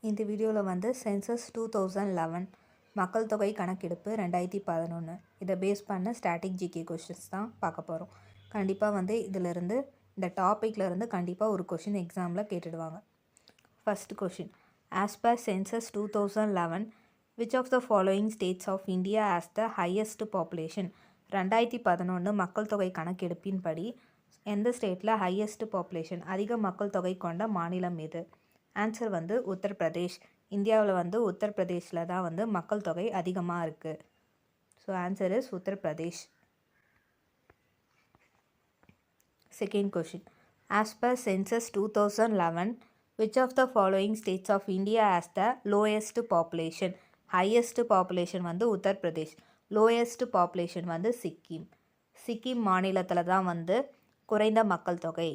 இந்த வீடியோவில் வந்து சென்சஸ் 2011 மக்கள் தொகை கணக்கெடுப்பு 2011 இதை பேஸ் பண்ண ஸ்டாட்டிக் ஜிகே கொஷின்ஸ் தான் பார்க்க போகிறோம். கண்டிப்பாக வந்து இதிலிருந்து இந்த டாப்பிக்லேருந்து கண்டிப்பாக ஒரு கொஷின் எக்ஸாமில் கேட்டுடுவாங்க. First question, as per census 2011 which of the following states of India has the highest population? 2011 மக்கள் தொகை கணக்கெடுப்பின்படி எந்த ஸ்டேட்டில் ஹையஸ்ட் பாப்புலேஷன் அதிக மக்கள் தொகை கொண்ட மாநிலம் எது? ஆன்சர் வந்து உத்தரப்பிரதேஷ். இந்தியாவில் வந்து உத்தரப்பிரதேஷில் தான் வந்து மக்கள் தொகை அதிகமாக இருக்குது. So answer is Uttar Pradesh. Second question, as per census 2011 which of the following states of India has the lowest population? highest population வந்து உத்தரப்பிரதேஷ், lowest population வந்து சிக்கிம். சிக்கிம் மாநிலத்தில் தான் வந்து குறைந்த மக்கள் தொகை.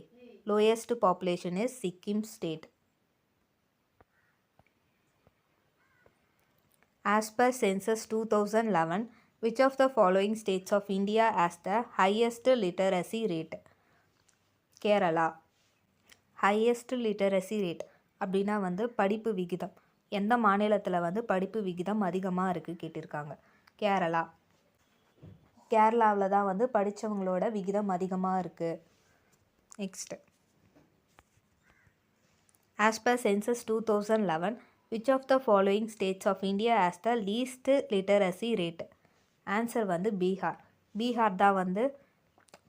lowest population is Sikkim state. As per census 2011 which of the following states of India has the highest literacy rate? Kerala. highest literacy rate அப்படின்னா வந்து படிப்பு விகிதம், எந்த மாநிலத்தில் வந்து படிப்பு விகிதம் அதிகமாக இருக்குது கேட்டிருக்காங்க. கேரளா. கேரளாவில் தான் வந்து படித்தவங்களோட விகிதம் அதிகமாக இருக்குது. Next, as per census 2011 which of the following states of India has the least literacy rate? Answer வந்து பீகார். பீகார் தான் வந்து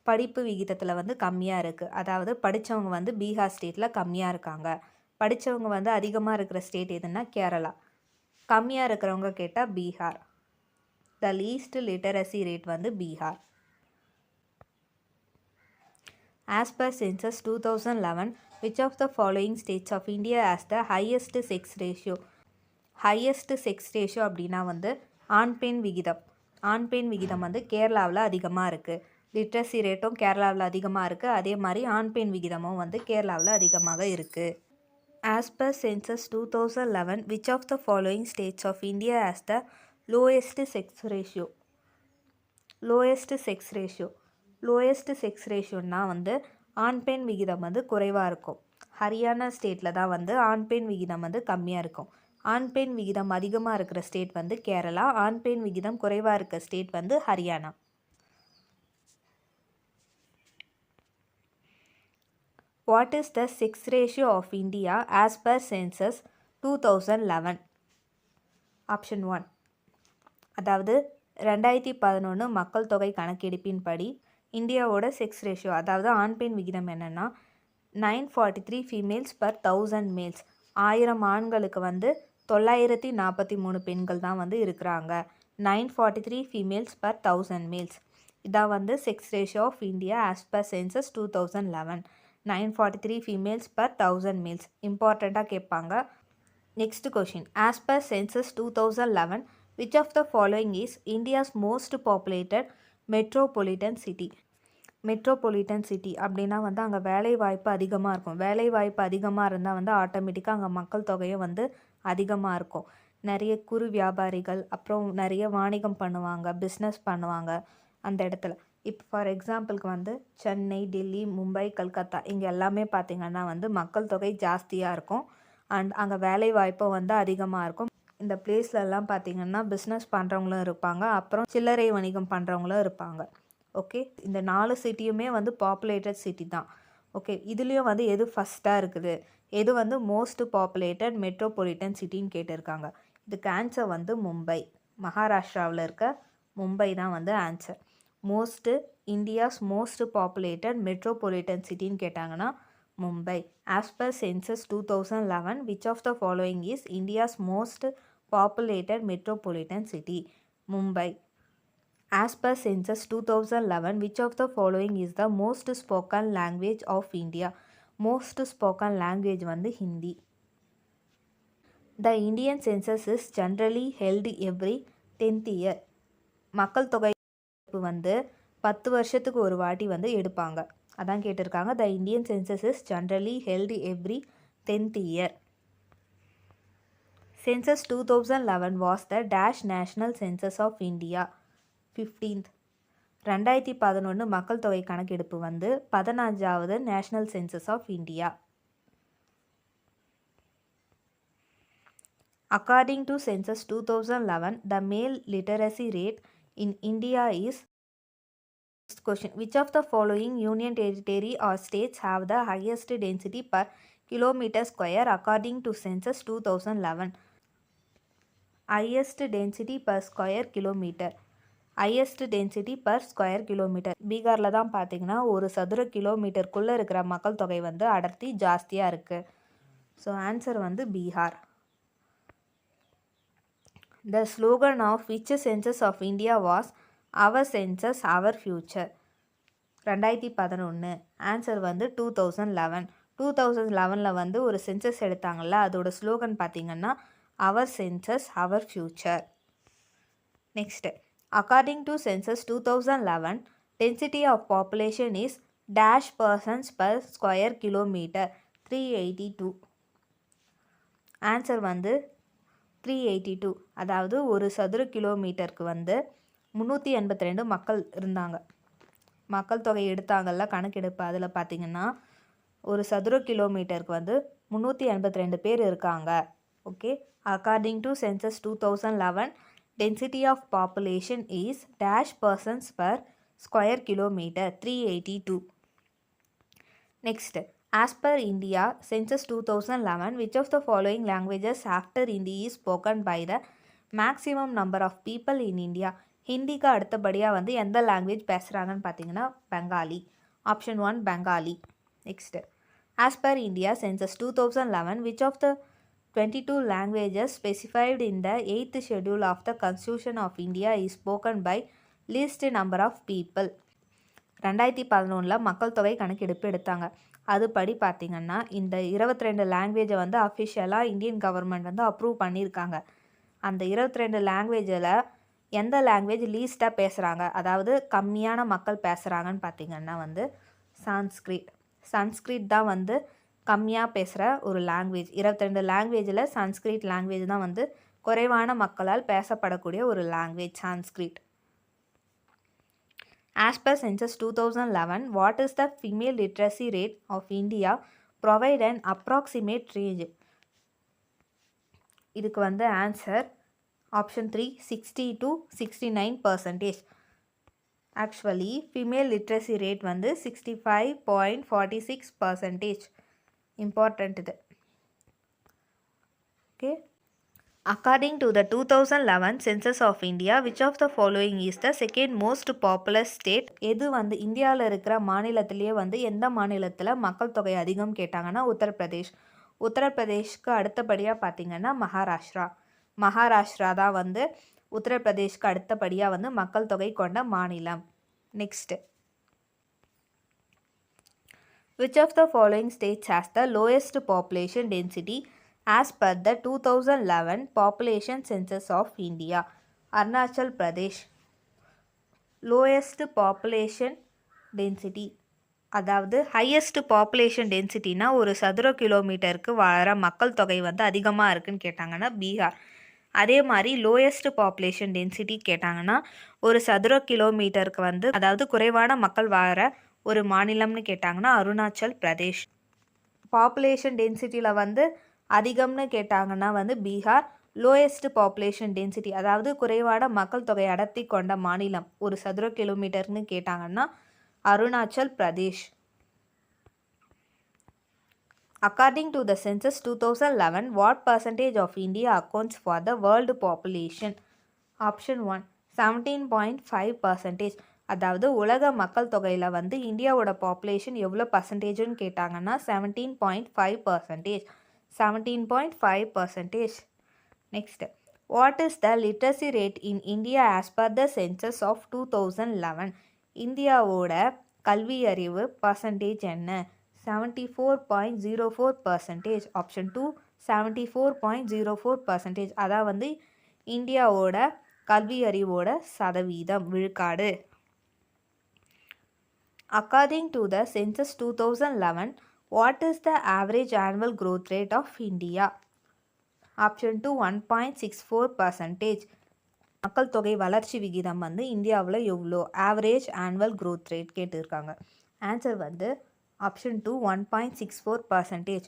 படிப்பு விகிதத்தில் வந்து கம்மியாக இருக்குது. அதாவது படித்தவங்க வந்து பீகார் ஸ்டேட்டில் கம்மியாக இருக்காங்க. படித்தவங்க வந்து அதிகமாக இருக்கிற ஸ்டேட் எதுன்னா கேரளா. கம்மியாக இருக்கிறவங்க கேட்டால் Bihar. The least literacy rate வந்து Bihar. As per census 2011 which of the following states of India has the highest sex ratio? highest sex ratio அப்படின்னா வந்து ஆண் பெண் விகிதம். ஆண் பெண் விகிதம் வந்து கேரளாவில் அதிகமாக இருக்குது. லிட்ரஸி ரேட்டும் கேரளாவில் அதிகமாக இருக்குது. அதே மாதிரி ஆண் பெண் விகிதமும் வந்து கேரளாவில் அதிகமாக இருக்குது. As per census 2011 which of the following states of India has the lowest sex ratio? lowest sex ratio. Lowest sex ரேஷியோன்னா வந்து ஆண் பெண் விகிதம் வந்து குறைவாக இருக்கும். ஹரியானா ஸ்டேட்டில் தான் வந்து ஆண் பெண் விகிதம் வந்து கம்மியாக இருக்கும். ஆண் பெண் விகிதம் அதிகமாக இருக்கிற ஸ்டேட் வந்து கேரளா. ஆண் பெண் விகிதம் குறைவாக இருக்கிற ஸ்டேட் வந்து Haryana. What is the sex ratio of India as per census 2011? Option 1, அதாவது 2011 மக்கள் தொகை கணக்கெடுப்பின்படி இந்தியாவோட செக்ஸ் ரேஷியோ அதாவது ஆண் பெண் விகிதம் என்னென்னா 943 ஃபீமேல்ஸ் பர் 1000 மேல்ஸ். 1000 ஆண்களுக்கு வந்து 943 பெண்கள் தான் வந்து இருக்கிறாங்க. 943 ஃபீமேல்ஸ் பர் 1000 மேல்ஸ். இதான் வந்து sex ratio of India as per census 2011. 943 females per 1000 males. இம்பார்ட்டண்ட்டாக கேட்பாங்க. Next question, as per census 2011 which of the following is India's most populated metropolitan city? Metropolitan city அப்படின்னா வந்து அங்கே வேலை வாய்ப்பு அதிகமாக இருக்கும். வேலை வாய்ப்பு அதிகமாக இருந்தால் வந்து ஆட்டோமேட்டிக்காக அங்கே மக்கள் தொகையும் வந்து அதிகமாக இருக்கும். நிறைய குறு வியாபாரிகள் அப்புறம் நிறைய வாணிகம் பண்ணுவாங்க, பிஸ்னஸ் பண்ணுவாங்க அந்த இடத்துல. இப்போ ஃபார் எக்ஸாம்பிளுக்கு வந்து சென்னை, டெல்லி, மும்பை, கல்கத்தா இங்கே எல்லாமே பார்த்திங்கன்னா வந்து மக்கள் தொகை ஜாஸ்தியாக இருக்கும். அண்ட் அங்கே வேலை வாய்ப்பும் வந்து அதிகமாக இருக்கும். இந்த பிளேஸ்லலாம் பார்த்திங்கன்னா பிஸ்னஸ் பண்ணுறவங்களும் இருப்பாங்க, அப்புறம் சில்லறை வணிகம் பண்ணுறவங்களும் இருப்பாங்க. ஓகே, இந்த 4 சிட்டியுமே வந்து பாப்புலேட்டட் சிட்டி தான். ஓகே, இதுலேயும் வந்து எது ஃபஸ்ட்டாக இருக்குது, எது வந்து மோஸ்ட் பாப்புலேட்டட் மெட்ரோபொலிட்டன் சிட்டின்னு கேட்டிருக்காங்க. இதுக்கு ஆன்சர் வந்து மும்பை. மகாராஷ்டிராவில் இருக்க மும்பை தான் வந்து answer. India's most populated metropolitan சிட்டின்னு கேட்டாங்கன்னா Mumbai. As per census 2011 which of the following is India's most populated metropolitan city? Mumbai. As per census 2011 which of the following is the most spoken language of India? most spoken language வந்து Hindi. The Indian census is generally held every 10th year. மக்கள் தொகை வந்து 10 வருஷத்துக்கு ஒரு வாட்டி வந்து எடுப்பாங்க. அதான் கேட்டிருக்காங்க. The Indian census is generally held every 10th year. Census 2011 was the dash national census of India. 15th. 2011 மக்கள் தொகை கணக்கெடுப்பு வந்து 15வது national census of India. According to Census 2011, the male literacy rate in India is. Next question. Which of the following union territory or states have the highest density per kilometer square according to Census 2011? Highest density per square kilometer. Highest density per square kilometre. பீகாரில் தான் பார்த்தீங்கன்னா ஒரு சதுர கிலோமீட்டருக்குள்ளே இருக்கிற மக்கள் தொகை வந்து அடர்த்தி ஜாஸ்தியாக இருக்குது. ஸோ ஆன்சர் வந்து Bihar. The slogan of which census of India was our census our future. 2011. Answer வந்து 2011. 2011 வந்து ஒரு சென்சஸ் எடுத்தாங்கல்ல, அதோட ஸ்லோகன் பார்த்தீங்கன்னா our census our future. Next. According to Census 2011, density of population is dash persons per square kilometer 382. Answer வந்து 382. அதாவது ஒரு சதுர கிலோமீட்டருக்கு வந்து 382 மக்கள் இருந்தாங்க. மக்கள் தொகை எடுத்தாங்கல்ல கணக்கெடுப்பு, அதில் பார்த்தீங்கன்னா ஒரு சதுர கிலோமீட்டருக்கு வந்து 382 பேர் இருக்காங்க. Okay. According to census 2011, density of population is dash persons per square kilometer 382. Next, as per India Census 2011, which of the following languages after Hindi is spoken by the maximum number of people in India? ஹிந்திக்கு அடுத்தபடியாக வந்து எந்த language பேசுகிறாங்கன்னு பார்த்தீங்கன்னா Bengali. Option 1 Bengali. Next. as per India Census 2011, which of the 22 languages specified in the 8th schedule of the Constitution of India is spoken by least number of people? 2011 மக்கள் தொகை கணக்கெடுப்பு எடுத்தாங்க. அதுபடி பார்த்திங்கன்னா இந்த 22 லாங்குவேஜை வந்து அஃபிஷியலாக இந்தியன் கவர்மெண்ட் வந்து அப்ரூவ் பண்ணியிருக்காங்க. அந்த 22 லாங்குவேஜில் எந்த லாங்குவேஜ் லீஸ்ட்டாக பேசுகிறாங்க, அதாவது கம்மியான மக்கள் பேசுகிறாங்கன்னு பார்த்திங்கன்னா வந்து சான்ஸ்கிரிட். சன்ஸ்கிரிட் தான் வந்து கம்மியாக பேசுகிற ஒரு லாங்குவேஜ். 22 லாங்குவேஜில் சன்ஸ்கிரிட் லாங்குவேஜ் தான் வந்து குறைவான மக்களால் பேசப்படக்கூடிய ஒரு language Sanskrit. As per census 2011, what is the female literacy rate of India? Provide and approximate range. இதுக்கு வந்து answer option 3 60 to 69%. Actually female literacy rate வந்து 65.46%. இம்பார்ட்டண்ட் இது. Okay. According to the 2011 Census of India, which of the following is the second most populous state? எது வந்து இந்தியாவில் இருக்கிற மாநிலத்திலேயே வந்து எந்த மாநிலத்தில் மக்கள் தொகை அதிகம் கேட்டாங்கன்னா உத்தரப்பிரதேஷ். உத்தரப்பிரதேஷ்க்கு அடுத்தபடியாக பார்த்தீங்கன்னா மகாராஷ்டிரா. மகாராஷ்டிரா தான் வந்து உத்தரப்பிரதேஷ்க்கு அடுத்தபடியாக வந்து மக்கள் தொகை கொண்ட மாநிலம். Next. Which of the following states has the lowest population density as per the 2011 population census of India? Arunachal Pradesh. Lowest population density, அதாவது ஹையஸ்ட் பாப்புலேஷன் டென்சிட்டினா ஒரு சதுர கிலோமீட்டருக்கு வாழற மக்கள் தொகை வந்து அதிகமாக இருக்குன்னு கேட்டாங்கன்னா பீகார். அதே மாதிரி லோயஸ்ட் பாப்புலேஷன் டென்சிட்டி கேட்டாங்கன்னா ஒரு சதுர கிலோமீட்டருக்கு வந்து அதாவது குறைவான மக்கள் வாழற ஒரு மாநிலம்னு கேட்டாங்கன்னா அருணாச்சல் பிரதேஷ். பாப்புலேஷன் டென்சிட்டியில் வந்து அதிகம்னு கேட்டாங்கன்னா வந்து பீகார். லோயஸ்ட் பாப்புலேஷன் டென்சிட்டி அதாவது குறைவான மக்கள் தொகை அடர்த்தி கொண்ட மாநிலம் ஒரு சதுர கிலோமீட்டர்னு கேட்டாங்கன்னா Arunachal Pradesh. According to the census 2011, what percentage of India accounts for the world population? Option 1 17.5%. அதாவது உலக மக்கள் தொகையில் வந்து இந்தியாவோட பாப்புலேஷன் எவ்வளோ பர்சன்டேஜ்னு கேட்டாங்கன்னா 17.5%. 17.5%. Next. What is the literacy rate in India as per the census of 2011? இந்தியாவோட கல்வி அறிவு பர்சன்டேஜ் என்ன? 74.04%. ஆப்ஷன் 2 74.04%. அதான் வந்து இந்தியாவோட கல்வி அறிவோட சதவீதம் விழுக்காடு. According to the census 2011, what is the average annual growth rate of India? Option 2 1.64%. மக்கள் தொகை வளர்ச்சி விகிதம் வந்து இந்தியாவில் எவ்வளோ? ஆவரேஜ் ஆனுவல் growth rate கேட்டிருக்காங்க. ஆன்சர் வந்து ஆப்ஷன் 2 1.64%.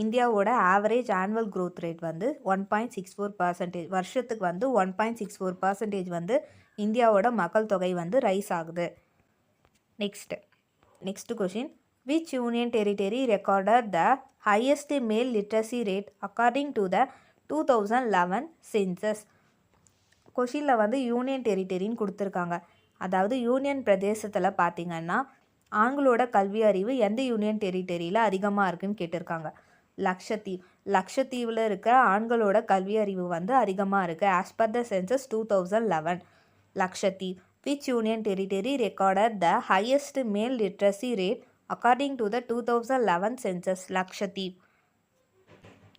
இந்தியாவோட ஆவரேஜ் ஆனுவல் growth ரேட் வந்து 1.64%. வருஷத்துக்கு வந்து 1.64% வந்து இந்தியாவோட மக்கள் தொகை வந்து ரைஸ் ஆகுது. Next question, which union territory recorded the highest male literacy rate according to the 2011 census? கொஷினில் வந்து யூனியன் டெரிட்டரின்னு கொடுத்துருக்காங்க. அதாவது யூனியன் பிரதேசத்தில் பார்த்தீங்கன்னா ஆண்களோட கல்வி அறிவு எந்த யூனியன் டெரிட்டரியில் அதிகமாக இருக்குன்னு கேட்டிருக்காங்க. லக்ஷத்தீவில் இருக்க ஆண்களோட கல்வி அறிவு வந்து அதிகமாக இருக்குது. As per the census 2011. Lakshadweep. Which union territory recorded the highest male literacy rate according to the 2011 census? Lakshadweep.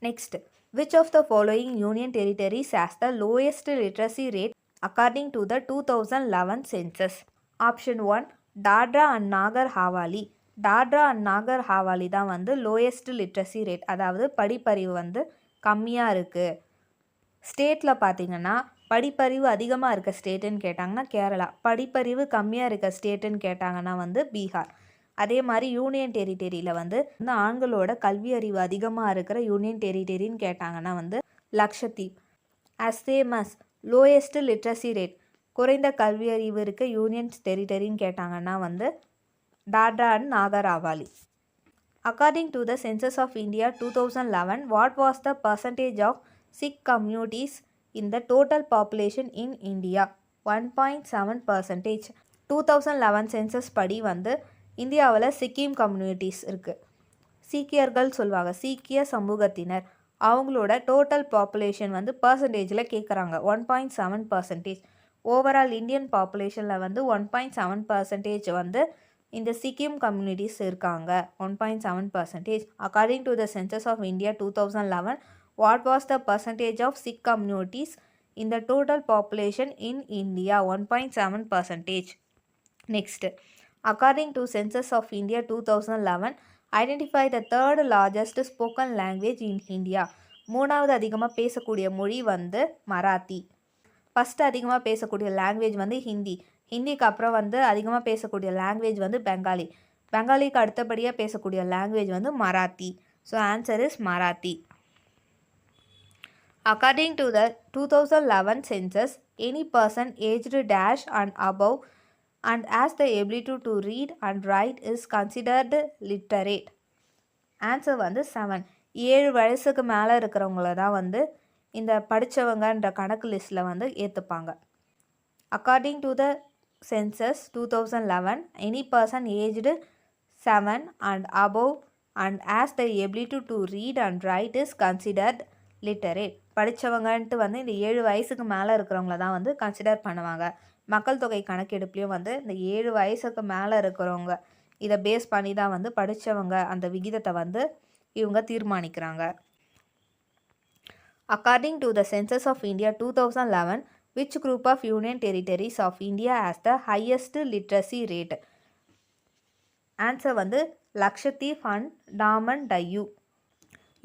Next, which of the following union territories has the lowest literacy rate according to the 2011 census? Option 1, Dadra and Nagar Havali. Dadra and Nagar Haveli தான் வந்து lowest literacy rate, அதாவது படிப்பறிவு வந்து கம்மியாக இருக்குது. ஸ்டேட்டில் பார்த்தீங்கன்னா படிப்பறிவு அதிகமாக இருக்க ஸ்டேட்டுன்னு கேட்டாங்கன்னா கேரளா, படிப்பறிவு கம்மியாக இருக்க ஸ்டேட்டுன்னு கேட்டாங்கன்னா வந்து பீகார். அதே மாதிரி யூனியன் டெரிட்டரியில் வந்து ஆண்களோட கல்வி அறிவு அதிகமாக இருக்கிற யூனியன் டெரிட்டரின்னு கேட்டாங்கன்னா வந்து Lakshadweep. as same as lowest literacy rate, குறைந்த கல்வி அறிவு இருக்க யூனியன் டெரிட்டரின்னு கேட்டாங்கன்னா வந்து Tatra and Nagar Hawalli. According to the Census of India 2011, what was the percentage of Sikh communities in the total population in India? 1.7%. 2011 census படி வந்து இந்தியாவில் Sikkim communities இருக்குது. சீக்கியர்கள் சொல்லுவாங்க, சீக்கிய சமூகத்தினர். அவங்களோட டோட்டல் பாப்புலேஷன் வந்து பர்சன்டேஜில் கேட்குறாங்க. 1.7%. ஓவரால் இந்தியன் பாப்புலேஷனில் வந்து 1.7% வந்து இந்த சிக்கிம் கம்யூனிட்டிஸ் இருக்காங்க. 1.7%. According to the census of India 2011, what was the percentage of Sikh communities in the total population in India? 1.7%. Next, according to census of India 2011, identify the third largest spoken language in India. மூணாவது அதிகமாக பேசக்கூடிய மொழி வந்து Marathi. First அதிகமாக பேசக்கூடிய language வந்து ஹிந்தி. ஹிந்திக்கு அப்புறம் வந்து அதிகமாக பேசக்கூடிய லாங்குவேஜ் வந்து பெங்காலி. பெங்காலிக்கு அடுத்தபடியாக பேசக்கூடிய லாங்குவேஜ் வந்து Marathi. So answer is Marathi. According to the 2011 census, any person aged dash and above and has the ability to read and write is considered literate. Answer வந்து 7. 7 வயசுக்கு மேலே இருக்கிறவங்கள தான் வந்து இந்த படித்தவங்கன்ற கணக்கு லிஸ்ட்டில் வந்து ஏற்றுப்பாங்க. According to the census 2011, any person aged 7 and above and has the ability to read and write is considered literate. படித்தவங்கன்ட்டு வந்து இந்த 7 வயசுக்கு மேலே இருக்கிறவங்கள தான் வந்து கன்சிடர் பண்ணுவாங்க. மக்கள் தொகை கணக்கெடுப்புலையும் வந்து இந்த 7 வயசுக்கு மேலே இருக்கிறவங்க இதை பேஸ் பண்ணி தான் வந்து படித்தவங்க அந்த விகிதத்தை வந்து இவங்க தீர்மானிக்கிறாங்க. According to the Census of India 2011, which group of union territories of India has the highest literacy rate? Answer வந்து லக்ஷத்தீப் அண்ட் டாமன் டையூ.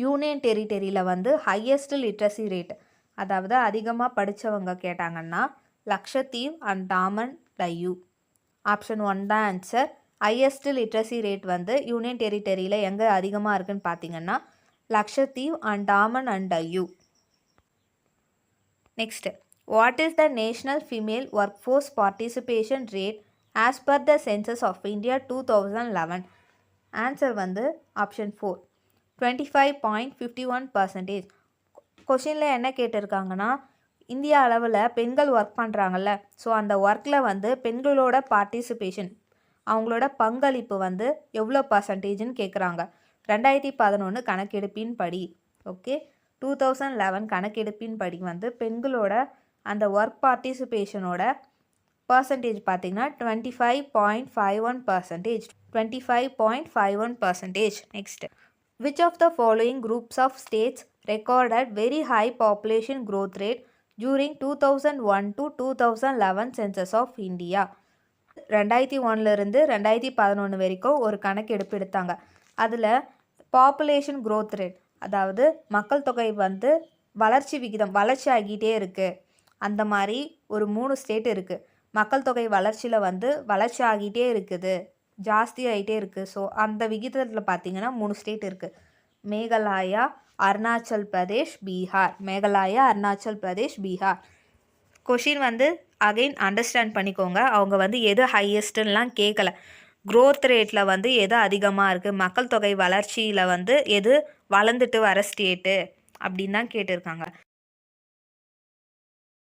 யூனியன் டெரிட்டரியில் வந்து ஹையஸ்ட் லிட்ரஸி ரேட், அதாவது அதிகமாக படித்தவங்க கேட்டாங்கன்னா லக்ஷத்தீவ் அண்ட் டாமன் டையூ. ஆப்ஷன் 1 தான் ஆன்சர். ஹையஸ்ட் லிட்ரஸி ரேட் வந்து யூனியன் டெரிட்டரியில் எங்கே அதிகமாக இருக்குன்னு பார்த்தீங்கன்னா Lakshadweep and Daman and Diu. Next, what is the national female work force participation rate as per the census of India 2011? Answer வந்து ஆப்ஷன் 4, 25.51%. கொஷினில் என்ன கேட்டிருக்காங்கன்னா இந்தியா அளவில் பெண்கள் ஒர்க் பண்ணுறாங்கல்ல, ஸோ அந்த ஒர்க்கில் வந்து பெண்களோட பார்ட்டிசிபேஷன், அவங்களோட பங்களிப்பு வந்து எவ்வளோ பர்சன்டேஜ்னு கேட்குறாங்க. 2011 கணக்கெடுப்பின் படி, ஓகே, 2011 கணக்கெடுப்பின் படி வந்து பெண்களோட அந்த ஒர்க் பார்ட்டிசிபேஷனோட பர்சன்டேஜ் பார்த்திங்கன்னா 25.51%. 25.51%. Next, which of the following groups of states recorded very high population growth rate during 2001 to 2011 census of India? 2001லேருந்து 2011 வரைக்கும் ஒரு கணக்கெடுப்பு எடுத்தாங்க. அதில் பாப்புலேஷன் growth ரேட், அதாவது மக்கள் தொகை வந்து வளர்ச்சி விகிதம் வளர்ச்சி ஆகிட்டே இருக்குது. அந்த மாதிரி ஒரு 3 ஸ்டேட் இருக்குது. மக்கள் தொகை வளர்ச்சியில் வந்து வளர்ச்சி ஆகிட்டே இருக்குது, ஜாஸ்தி ஆகிட்டே இருக்குது. ஸோ அந்த விகிதத்தில் பார்த்திங்கன்னா 3 ஸ்டேட் இருக்குது. மேகாலயா, அருணாச்சல் பிரதேஷ், பீகார். மேகாலயா, அருணாச்சல் பிரதேஷ், பீகார். கொஷின் வந்து அகைன் அண்டர்ஸ்டாண்ட் பண்ணிக்கோங்க. அவங்க வந்து எது ஹையஸ்ட்டுலாம் கேட்கல. க்ரோத் ரேட்டில் வந்து எது அதிகமாக இருக்குது, மக்கள் தொகை வளர்ச்சியில் வந்து எது வளர்ந்துட்டு வர ஸ்டேட்டு அப்படின்னு தான் கேட்டிருக்காங்க.